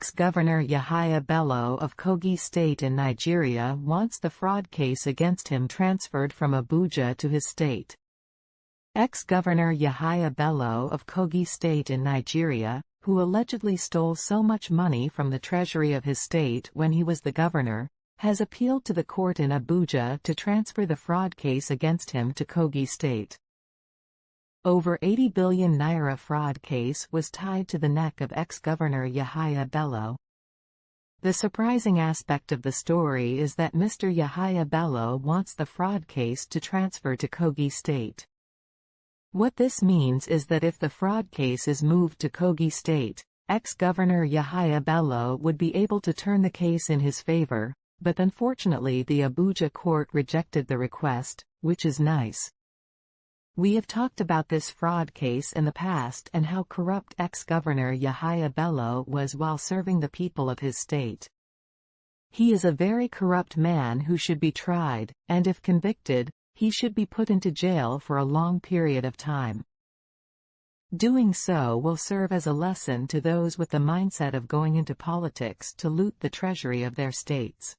Ex-Governor Yahaya Bello of Kogi State in Nigeria wants the fraud case against him transferred from Abuja to his state. Ex-Governor Yahaya Bello of Kogi State in Nigeria, who allegedly stole so much money from the treasury of his state when he was the governor, has appealed to the court in Abuja to transfer the fraud case against him to Kogi State. Over 80 billion naira fraud case was tied to the neck of ex-Governor Yahaya Bello. The surprising aspect of the story is that Mr. Yahaya Bello wants the fraud case to transfer to Kogi State. What this means is that if the fraud case is moved to Kogi State, ex-Governor Yahaya Bello would be able to turn the case in his favor, but unfortunately the Abuja court rejected the request, which is nice. We have talked about this fraud case in the past and how corrupt ex-Governor Yahaya Bello was while serving the people of his state. He is a very corrupt man who should be tried, and if convicted, he should be put into jail for a long period of time. Doing so will serve as a lesson to those with the mindset of going into politics to loot the treasury of their states.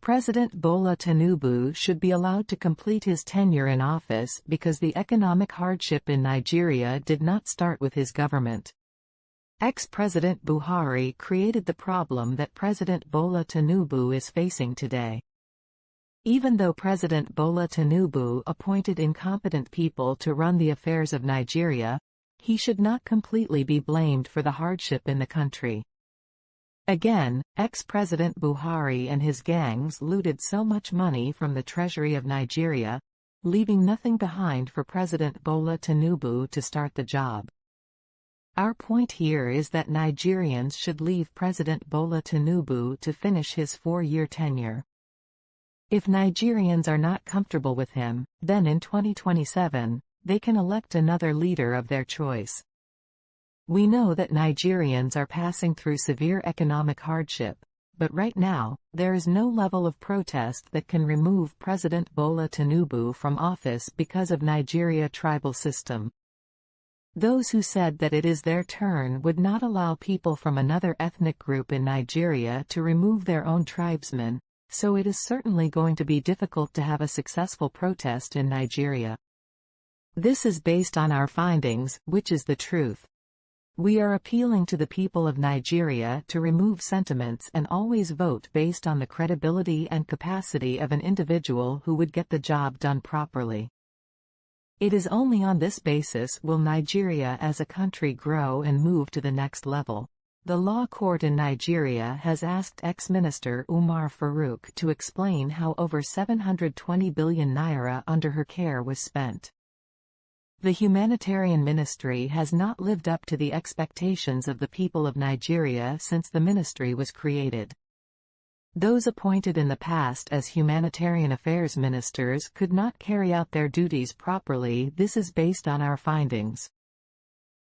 President Bola Tinubu should be allowed to complete his tenure in office because the economic hardship in Nigeria did not start with his government. Ex-President Buhari created the problem that President Bola Tinubu is facing today. Even though President Bola Tinubu appointed incompetent people to run the affairs of Nigeria, he should not completely be blamed for the hardship in the country. Again, ex-President Buhari and his gangs looted so much money from the treasury of Nigeria, leaving nothing behind for President Bola Tinubu to start the job. Our point here is that Nigerians should leave President Bola Tinubu to finish his 4-year tenure. If Nigerians are not comfortable with him, then in 2027, they can elect another leader of their choice. We know that Nigerians are passing through severe economic hardship, but right now, there is no level of protest that can remove President Bola Tinubu from office because of Nigeria tribal system. Those who said that it is their turn would not allow people from another ethnic group in Nigeria to remove their own tribesmen, so it is certainly going to be difficult to have a successful protest in Nigeria. This is based on our findings, which is the truth. We are appealing to the people of Nigeria to remove sentiments and always vote based on the credibility and capacity of an individual who would get the job done properly. It is only on this basis will Nigeria as a country grow and move to the next level. The law court in Nigeria has asked ex-minister Umar Farouk to explain how over 720 billion naira under her care was spent. The humanitarian ministry has not lived up to the expectations of the people of Nigeria since the ministry was created. Those appointed in the past as humanitarian affairs ministers could not carry out their duties properly. This is based on our findings.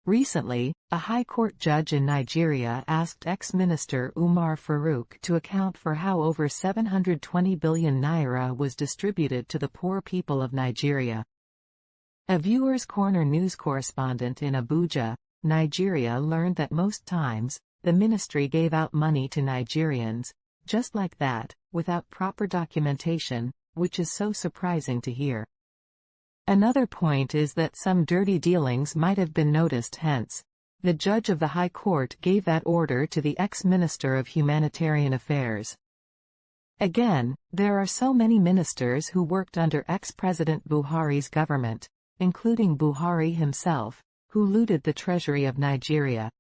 Recently, a high court judge in Nigeria asked ex-minister Umar Farouk to account for how over 720 billion naira was distributed to the poor people of Nigeria. A Viewers Corner news correspondent in Abuja, Nigeria learned that most times, the ministry gave out money to Nigerians, just like that, without proper documentation, which is so surprising to hear. Another point is that some dirty dealings might have been noticed, hence, the judge of the High Court gave that order to the ex-minister of Humanitarian Affairs. Again, there are so many ministers who worked under ex-President Buhari's government, including Buhari himself, who looted the treasury of Nigeria.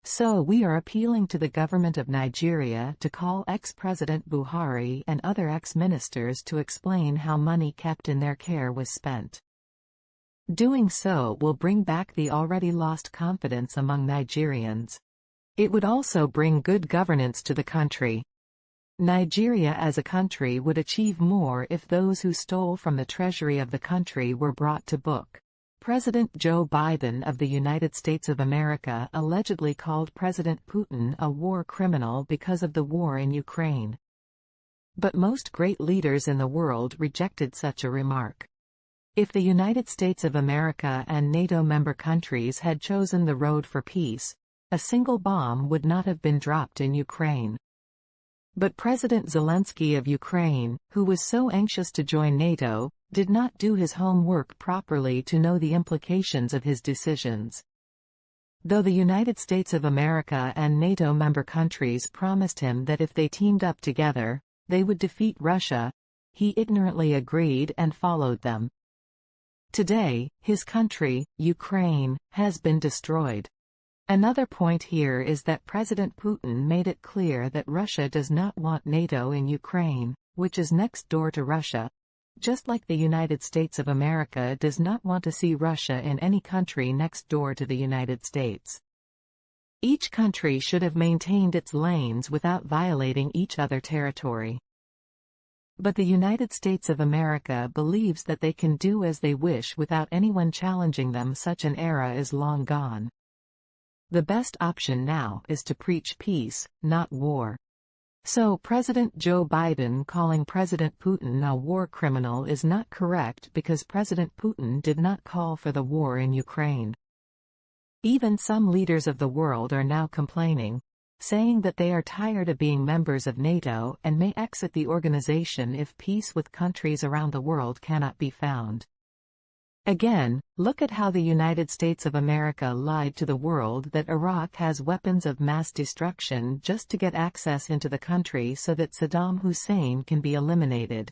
So we are appealing to the government of Nigeria to call ex-President Buhari and other ex-ministers to explain how money kept in their care was spent. Doing so will bring back the already lost confidence among Nigerians. It would also bring good governance to the country. Nigeria as a country would achieve more if those who stole from the treasury of the country were brought to book. President Joe Biden of the United States of America allegedly called President Putin a war criminal because of the war in Ukraine. But most great leaders in the world rejected such a remark. If the United States of America and NATO member countries had chosen the road for peace, a single bomb would not have been dropped in Ukraine. But President Zelensky of Ukraine, who was so anxious to join NATO, did not do his homework properly to know the implications of his decisions. Though the United States of America and NATO member countries promised him that if they teamed up together, they would defeat Russia, he ignorantly agreed and followed them. Today, his country, Ukraine, has been destroyed. Another point here is that President Putin made it clear that Russia does not want NATO in Ukraine, which is next door to Russia, just like the United States of America does not want to see Russia in any country next door to the United States. Each country should have maintained its lanes without violating each other's territory. But the United States of America believes that they can do as they wish without anyone challenging them. Such an era is long gone. The best option now is to preach peace, not war. So President Joe Biden calling President Putin a war criminal is not correct because President Putin did not call for the war in Ukraine. Even some leaders of the world are now complaining, saying that they are tired of being members of NATO and may exit the organization if peace with countries around the world cannot be found. Again, look at how the United States of America lied to the world that Iraq has weapons of mass destruction just to get access into the country so that Saddam Hussein can be eliminated.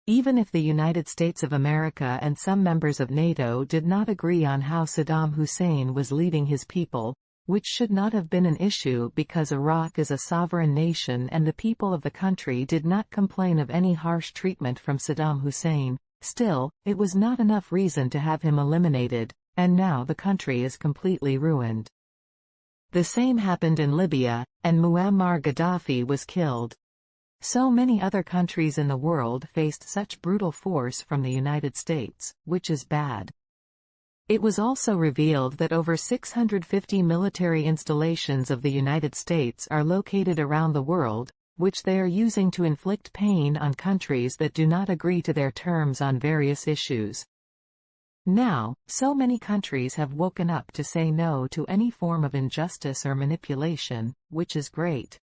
Even if the United States of America and some members of NATO did not agree on how Saddam Hussein was leading his people, which should not have been an issue because Iraq is a sovereign nation and the people of the country did not complain of any harsh treatment from Saddam Hussein, still, it was not enough reason to have him eliminated, and now the country is completely ruined. The same happened in Libya, and Muammar Gaddafi was killed. So many other countries in the world faced such brutal force from the United States, which is bad. It was also revealed that over 650 military installations of the United States are located around the world, which they are using to inflict pain on countries that do not agree to their terms on various issues. Now, so many countries have woken up to say no to any form of injustice or manipulation, which is great.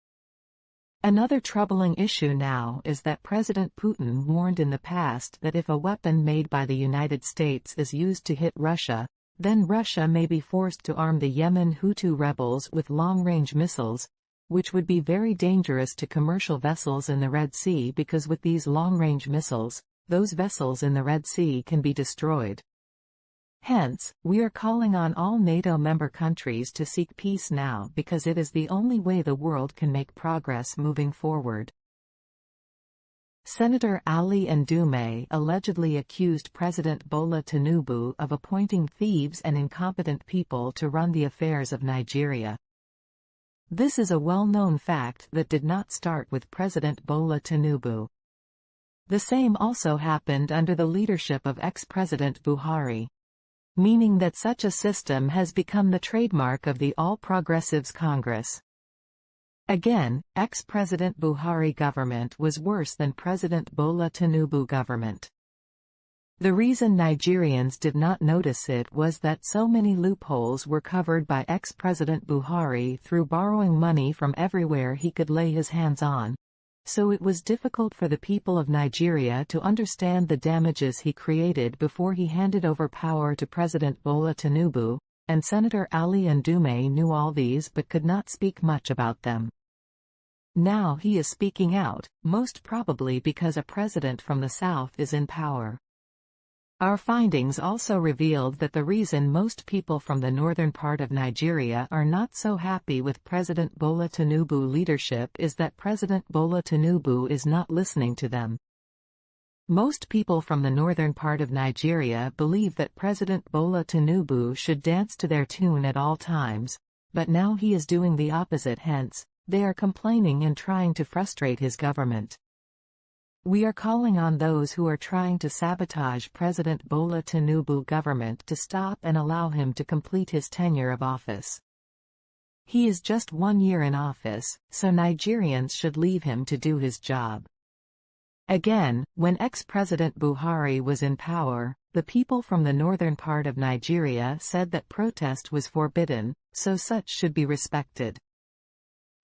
Another troubling issue now is that President Putin warned in the past that if a weapon made by the United States is used to hit Russia, then Russia may be forced to arm the Yemen Houthi rebels with long-range missiles, which would be very dangerous to commercial vessels in the Red Sea because with these long-range missiles, those vessels in the Red Sea can be destroyed. Hence, we are calling on all NATO member countries to seek peace now because it is the only way the world can make progress moving forward. Senator Ali Ndume allegedly accused President Bola Tinubu of appointing thieves and incompetent people to run the affairs of Nigeria. This is a well-known fact that did not start with President Bola Tinubu. The same also happened under the leadership of ex-President Buhari, meaning that such a system has become the trademark of the All Progressives Congress. Again, ex-President Buhari government was worse than President Bola Tinubu government. The reason Nigerians did not notice it was that so many loopholes were covered by ex-President Buhari through borrowing money from everywhere he could lay his hands on. So it was difficult for the people of Nigeria to understand the damages he created before he handed over power to President Bola Tinubu, and Senator Ali Ndume knew all these but could not speak much about them. Now he is speaking out, most probably because a president from the south is in power. Our findings also revealed that the reason most people from the northern part of Nigeria are not so happy with President Bola Tinubu leadership is that President Bola Tinubu is not listening to them. Most people from the northern part of Nigeria believe that President Bola Tinubu should dance to their tune at all times, but now he is doing the opposite, hence, they are complaining and trying to frustrate his government. We are calling on those who are trying to sabotage President Bola Tinubu government to stop and allow him to complete his tenure of office. He is just 1 year in office, so Nigerians should leave him to do his job. Again, when ex-President Buhari was in power, the people from the northern part of Nigeria said that protest was forbidden, so such should be respected.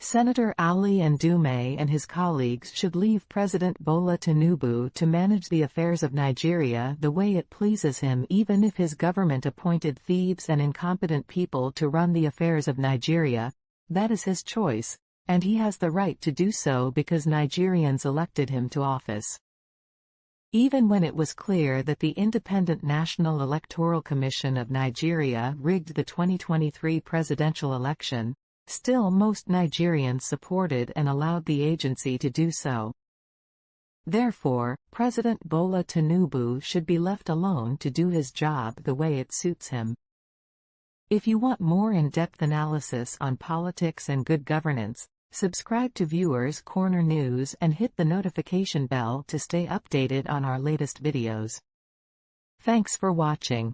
Senator Ali Ndume and his colleagues should leave President Bola Tinubu to manage the affairs of Nigeria the way it pleases him, even if his government appointed thieves and incompetent people to run the affairs of Nigeria. That is his choice, and he has the right to do so because Nigerians elected him to office. Even when it was clear that the Independent National Electoral Commission of Nigeria rigged the 2023 presidential election, still most Nigerians supported and allowed the agency to do so. Therefore, President Bola Tinubu should be left alone to do his job the way it suits him. If you want more in-depth analysis on politics and good governance, subscribe to Viewers Corner News and hit the notification bell to stay updated on our latest videos. Thanks for watching.